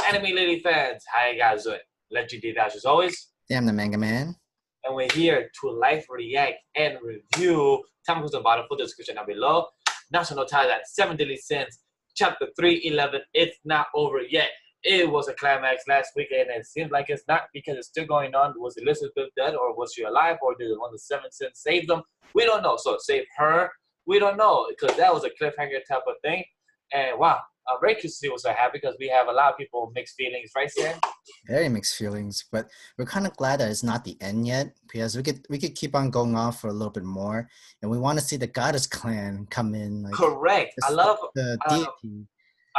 anime lady fans? How you guys doing? Legendary Vash as always. Yeah, I'm the Manga Man. And we're here to live react and review. Time goes to the bottom, put the description down below. National Taizai 7 Deadly Sins, Chapter 311. It's not over yet. It was a climax last week, and it seems like it's not because it's still going on. Was Elizabeth dead, or was she alive, or did one of the 7 sins save them? We don't know. So save her? We don't know, because that was a cliffhanger type of thing. And wow, I'm very curious to see what's going to happen, because we have a lot of people mixed feelings, right, Sam? Very mixed feelings, but we're kind of glad that it's not the end yet, because we could keep on going on for a little bit more, and we want to see the Goddess Clan come in. Like, correct. A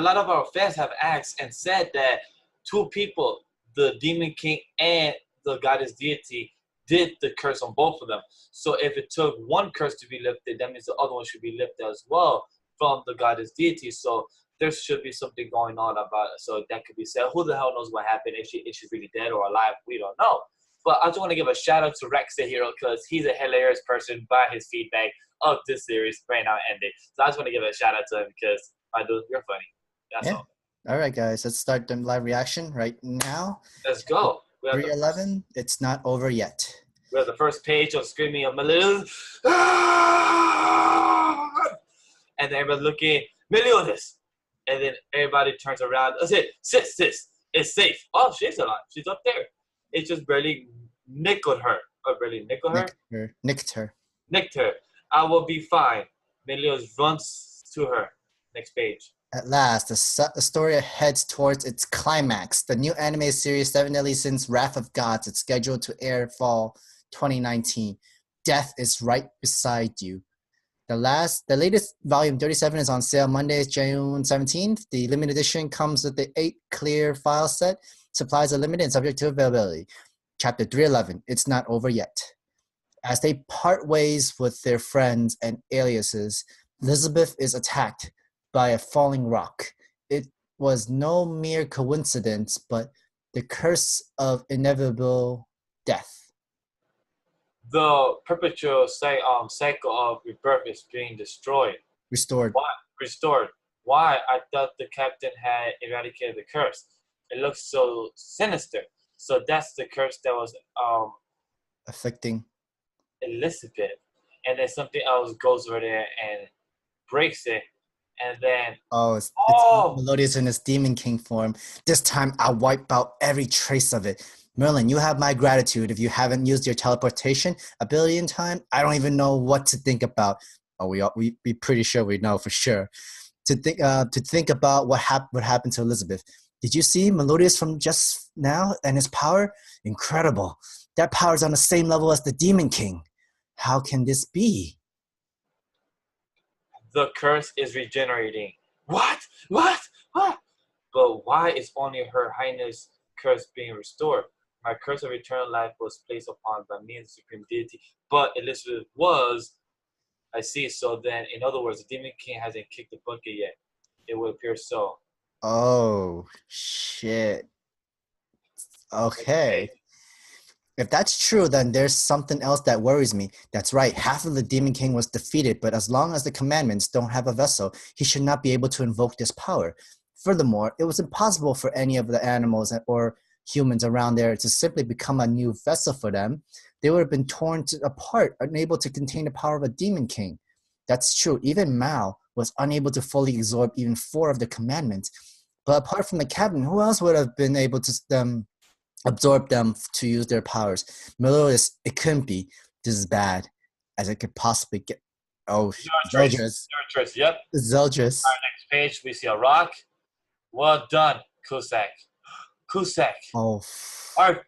lot of our fans have asked and said that 2 people, the Demon King and the Goddess Deity, did the curse on both of them. So if it took one curse to be lifted, that means the other one should be lifted as well from the Goddess Deity. So there should be something going on about it. So that could be said. Who the hell knows what happened, if she's really dead or alive? We don't know. But I just want to give a shout out to Rex the Hero, because he's a hilarious person by his feedback of this series right now ending. So I just want to give a shout out to him, because my dude, you're funny. That's all. All right, guys, let's start the live reaction right now. Let's go. 311. It's not over yet. We have the first page of screaming of Meliodas. And then everybody looking, Meliodas. And then everybody turns around. That's it. Sis, it's safe. Oh, she's alive. She's up there. It just barely nickled her. Or barely nickled her? Nicked her. I will be fine. Meliodas runs to her. Next page. At last, the story heads towards its climax. The new anime series 7 Deadly Sins Wrath of Gods is scheduled to air fall 2019. Death is right beside you. The latest volume 37 is on sale Monday, June 17th. The limited edition comes with the 8 clear file set. Supplies are limited and subject to availability. Chapter 311, it's not over yet. As they part ways with their friends and aliases, Elizabeth is attacked by a falling rock. It was no mere coincidence, but the curse of inevitable death. The perpetual cycle of rebirth is being destroyed. Restored. Why? Restored. Why? I thought the captain had eradicated the curse. It looks so sinister. So that's the curse that was afflicting Elizabeth. And then something else goes over there and breaks it. And then it's Meliodas in its Demon King form. This time I'll wipe out every trace of it. Merlin, you have my gratitude. If you haven't used your teleportation ability in time, I don't even know what to think about. Oh, we pretty sure we know for sure. To think about what happened to Elizabeth. Did you see Meliodas from just now and his power? Incredible. That power is on the same level as the Demon King. How can this be? The curse is regenerating. What? But why is only Her Highness curse being restored? My curse of eternal life was placed upon by me and the Supreme Deity, but Elizabeth was. I see. So then, in other words, the Demon King hasn't kicked the bucket yet. It would appear so. Oh, shit. Okay. If that's true, then there's something else that worries me. That's right, half of the Demon King was defeated, but as long as the commandments don't have a vessel, he should not be able to invoke this power. Furthermore, it was impossible for any of the animals or humans around there to simply become a new vessel for them. They would have been torn apart, unable to contain the power of a Demon King. That's true. Even Mao was unable to fully absorb even 4 of the commandments. But apart from the captain, who else would have been able to absorb them to use their powers? Meliodas, it couldn't be this as bad as it could possibly get. Oh, Zeldris. Yep. Zeldris. All right, next page, we see a rock. Well done, Cusack. Oh. Are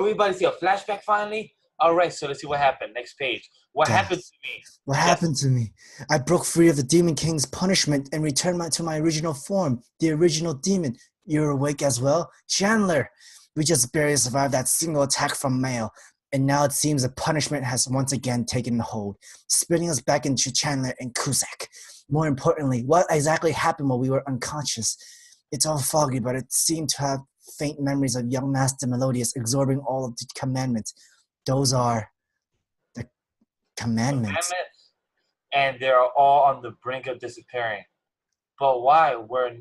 we about to see a flashback finally? All right, so let's see what happened. Next page. What happened to me? What happened to me? I broke free of the Demon King's punishment and returned to my original form, the original demon. You're awake as well? Chandler! We just barely survived that single attack from Male, and now it seems the punishment has once again taken hold, spitting us back into Chandler and Cusack. More importantly, what exactly happened while we were unconscious? It's all foggy, but it seemed to have faint memories of young Master Meliodas absorbing all of the commandments. Those are the commandments. And they're all on the brink of disappearing. But why? We're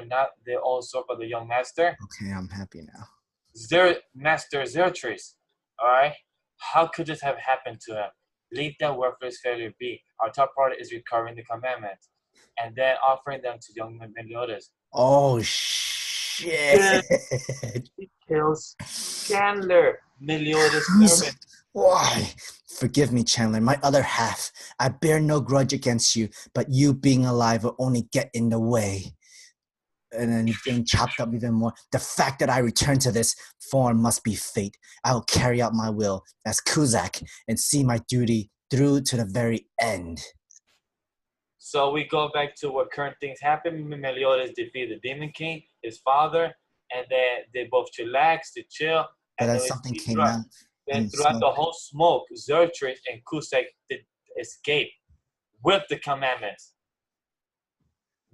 not the old soul of the young master. Okay, I'm happy now. Master Zeldris. Alright? How could this have happened to him? Leave that worthless failure be. Our top part is recovering the commandments and then offering them to young Meliodas. Oh shit! He kills Chandler, Meliodas' servant. Why? Forgive me, Chandler, my other half. I bear no grudge against you, but you being alive will only get in the way. And then getting chopped up even more. The fact that I return to this form must be fate. I will carry out my will as Kuzak and see my duty through to the very end. So we go back to what current things happen. Meliodas defeat the Demon King, his father, and then they both chillax, they chill. But And then then something came out. Then throughout the whole smoke, Zeldris and Kuzak did escape with the commandments.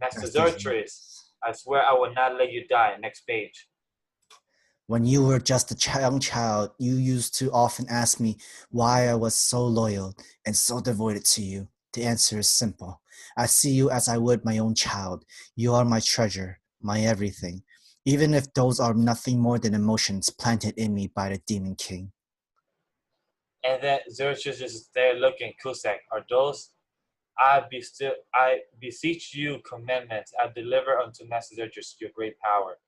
Master Zeldris, I swear I will not let you die. Next page. When you were just a young child, you used to often ask me why I was so loyal and so devoted to you. The answer is simple. I see you as I would my own child. You are my treasure, my everything, even if those are nothing more than emotions planted in me by the Demon King. And then Zeldris is there looking, Kuzak, are those? I beseech you commandments. I deliver unto Master Zeldris your great power.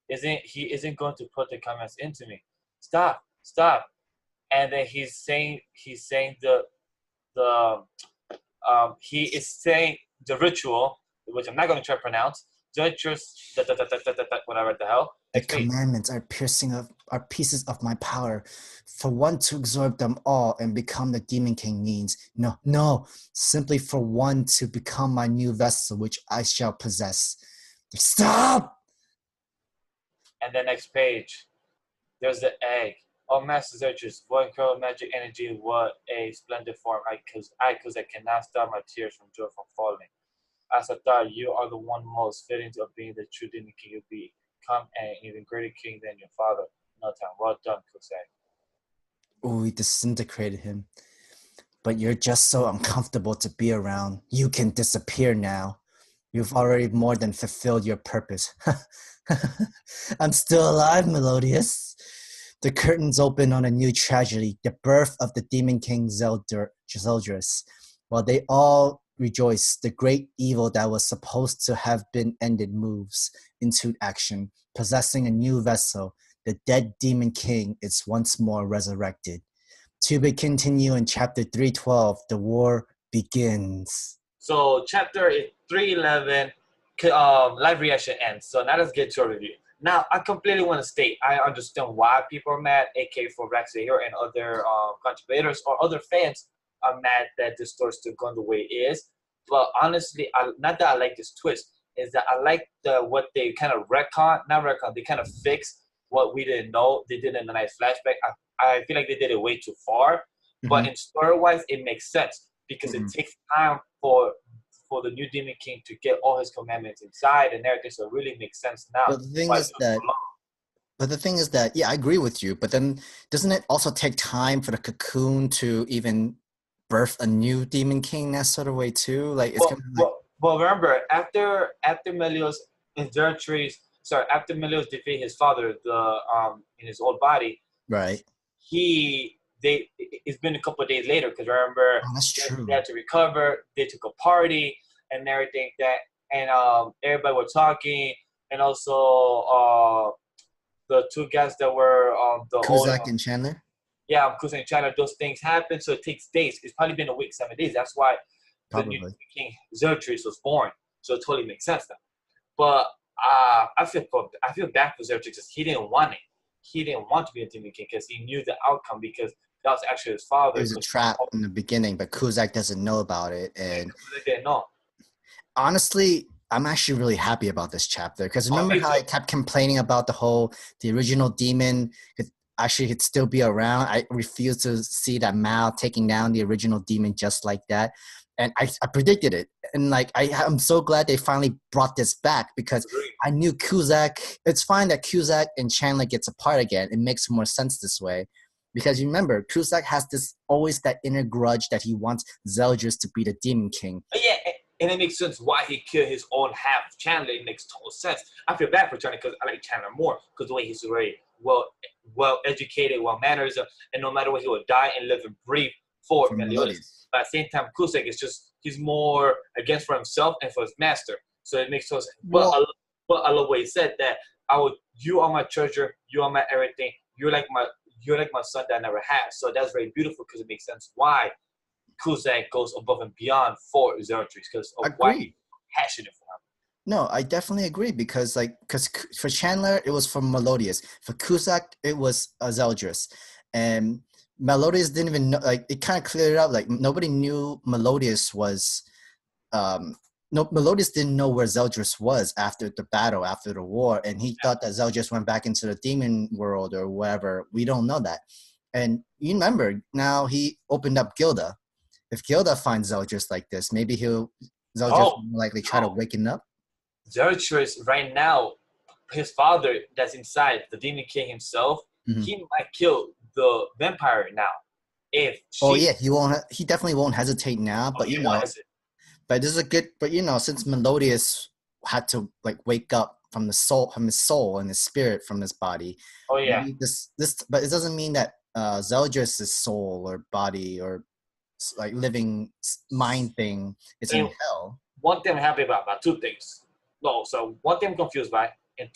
He isn't going to put the comments into me. Stop. And then he is saying the ritual, which I'm not going to try to pronounce. Whatever the hell. The commandments are pieces of my power. For one to absorb them all and become the Demon King means no. Simply for one to become my new vessel, which I shall possess. Stop! And the next page, there's the egg. Oh, Master Zeldris, what incredible magic energy, what a splendid form. I cannot stop my tears from joy from falling. As I thought, you are the one most fitting to being the true Demon King you be. Come an even greater king than your father. No time. Well done, Kuzak. Oh, we disintegrated him. But you're just so uncomfortable to be around. You can disappear now. You've already more than fulfilled your purpose. I'm still alive, Melodious. The curtains open on a new tragedy, the birth of the Demon King Zeldris. While they all rejoice, the great evil that was supposed to have been ended moves into action. Possessing a new vessel, the dead Demon King is once more resurrected. To be continued in chapter 312, the war begins. So chapter 311, live reaction ends. So now let's get to a review. Now, I completely want to state, I understand why people are mad, aka for Rex here and other contributors or other fans are mad that this story's still going the way it is. But honestly, not that I like this twist, is that I like what they kind of they kind of fixed what we didn't know. They did in a nice flashback. I feel like they did it way too far. Mm-hmm. But in story-wise, it makes sense because it takes time for the new Demon King to get all his commandments inside and everything, so it really makes sense now. But the thing is that, yeah, I agree with you, but then doesn't it also take time for the cocoon to even birth a new Demon King that sort of way too? Like it's well, remember, after Meliodas and after Meliodas defeated his father in his old body, right? It's been a couple of days later because remember they had to recover. They took a party and everything and everybody were talking, and also the two guys that were the Kuzak and Chandler. Yeah, Kuzak and Chandler. Those things happen, so it takes days. It's probably been a week, 7 days. That's why the new King Zeldris was born. So it totally makes sense now. But I feel bad for Zeldris because he didn't want it. He didn't want to be a Demon King because he knew the outcome because that was actually his father. It was a trap in the beginning, but Kuzak doesn't know about it. And Kuzak didn't know. Honestly, I'm actually really happy about this chapter because remember how I kept complaining about the original demon could still be around. I refuse to see that Mao taking down the original demon just like that. And I predicted it. And I'm so glad they finally brought this back because I knew Kuzak. It's fine that Kuzak and Chandler gets apart again. It makes more sense this way. Because you remember, Kuzak has always that inner grudge that he wants Zeldris to be the Demon King. Yeah, And it makes sense why he killed his own half Chandler. It makes total sense. I feel bad for Chandler because I like Chandler more because the way he's very well educated, well mannered, and no matter what, he would die and live and breathe for Meliodas. But at the same time, Cusack is just he's more against for himself and for his master. So it makes sense. But I love what he said that you are my treasure, you are my everything. You're like my son that I never had. So that's very beautiful because it makes sense why Cusack goes above and beyond for zeldris because of why he's passionate for him. No, I definitely agree because for Chandler it was for Melodius, for Cusack it was zeldris, and Melodius didn't even know. Like it kind of cleared it up. Like nobody knew Melodius was. Melodius didn't know where zeldris was after the battle, after the war, and he thought that zeldris went back into the demon world or whatever. We don't know that, and you remember now he opened up Gilda. If Gilda finds zeldris like this, maybe zeldris will likely try to waken up. Zeldris right now, his father that's inside the Demon King himself, he might kill the vampire now. He definitely won't hesitate now. But but this is a good. But since Melodius had to like wake up from his soul and his spirit from his body. Oh yeah. But it doesn't mean that zeldris' soul or body or like living mind thing is in hell. One thing I'm happy about two things. No, so one thing I'm confused by, and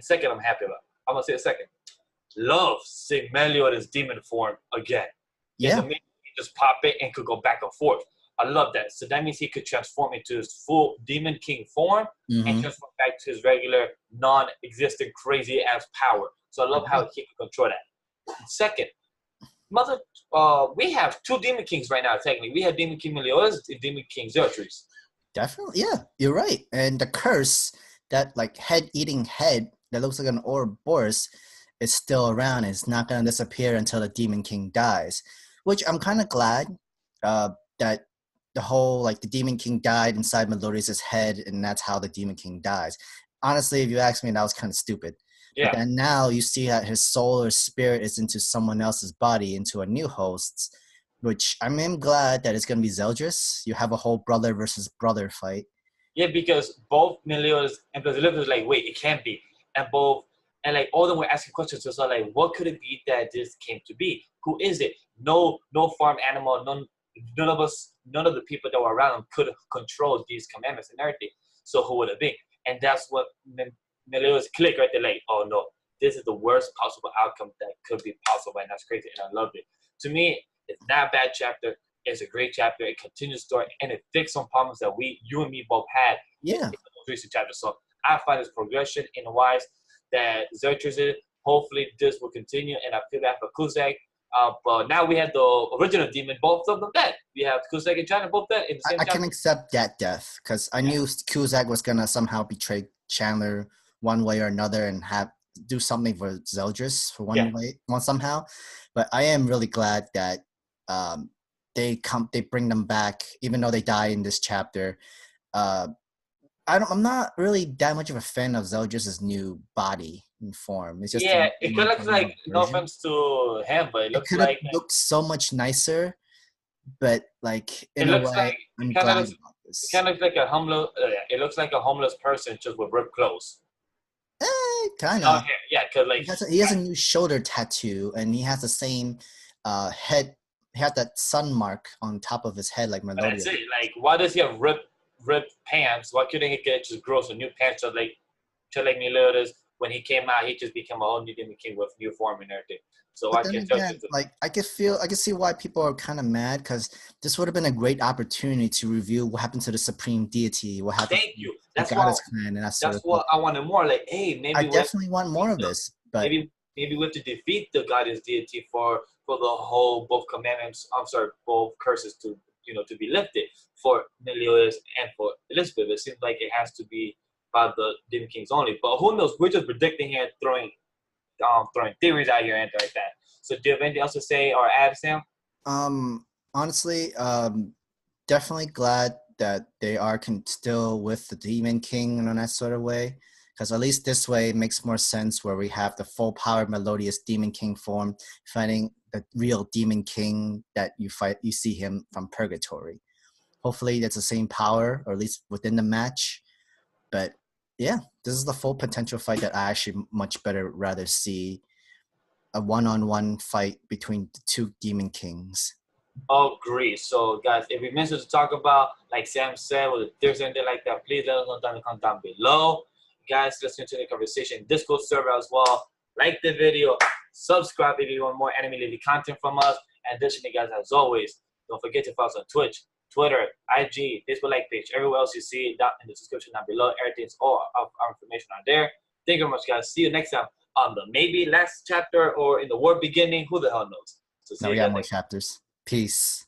second I'm happy about. I'm gonna say a second. Love seeing Meliodas' demon form again. Yeah. He just pop it and could go back and forth. I love that. So that means he could transform into his full Demon King form and transform back to his regular, non-existent, crazy-ass power. So I love how he can control that. Second, we have two Demon Kings right now, technically. We have Demon King Meliodas and Demon King zeldris. Definitely, yeah, you're right. And the curse, that like head-eating head that looks like an Ouroboros, is still around. It's not going to disappear until the Demon King dies, which I'm kind of glad that the whole, like, the Demon King died inside Melodius' head, and that's how the Demon King dies. Honestly, if you ask me, that was kind of stupid. Yeah. But then now you see that his soul or spirit is into someone else's body, into a new host, which I am glad that it's going to be zeldris. You have a whole brother versus brother fight. Yeah, because both Meliodas and Elizabeth was like, wait, it can't be. And all of them were asking questions. So like, what could it be that this came to be? Who is it? No farm animal, none of the people that were around him could control these commandments and everything. So who would it be? And that's what Meliodas clicked right there, like, oh no, this is the worst possible outcome that could be possible, and that's crazy, and I loved it. To me, it's not a bad chapter. It's a great chapter. It continues the story, and it fixed some problems that you and me both had in the most recent chapter. So I find this progression in the wise that zeldris did. Hopefully this will continue, and I feel bad for Cusack. But now we have the original demon, both of them dead. We have Cusack and Chandler both dead in the same I can accept that death because I knew Cusack was going to somehow betray Chandler one way or another and do something for zeldris for one somehow. But I am really glad that they bring them back, even though they die in this chapter. I'm not really that much of a fan of zeldris' new body and form. It's just it could look like, no offense to him, but it looks like looked so much nicer. But like in a way, I'm glad about this. It kind of looks like a homeless. It looks like a homeless person just with ripped clothes. Kind of. Yeah, because like he has a new shoulder tattoo, and he has the same head. He had that sun mark on top of his head, like Melodius. That's it. Like, why does he have ripped pants? Why couldn't he just grow some new pants? So like Melodius, when he came out, he just became a whole new Demon King with new form and everything. So I can I can see why people are kind of mad, because this would have been a great opportunity to review what happened to the Supreme Deity, what happened to the Goddess Clan, and that's what I wanted more. Like, hey, maybe I definitely want more of this, but maybe we have to defeat the Goddess Deity for the whole both curses to be lifted for Meliodas and for Elizabeth. It seems like it has to be by the Demon Kings only, but who knows? We're just predicting here, throwing theories out here and like that. So do you have anything else to say or add, Sam? Honestly, definitely glad that they are still with the Demon King in that sort of way, because at least this way it makes more sense, where we have the full power Melodius Demon King form fighting the real Demon King that you see him from Purgatory. Hopefully it's the same power, or at least within the match. But yeah, this is the full potential fight that I actually much better rather see. A one-on-one fight between the two Demon Kings. Agree. So, guys, if we missed to talk about, like Sam said, or if there's anything like that, please let us know down in the comment down below. Guys, let's continue the conversation. Discord server as well. Like the video, subscribe if you want more anime-related content from us. And additionally, guys, as always, don't forget to follow us on Twitch, Twitter, IG, Facebook like page, everywhere else you see it down in the description down below. Everything's all of our information on there. Thank you very much, guys. See you next time on the maybe last chapter or in the war beginning. Who the hell knows? So see Now you we guys got more next time. chapters. Peace.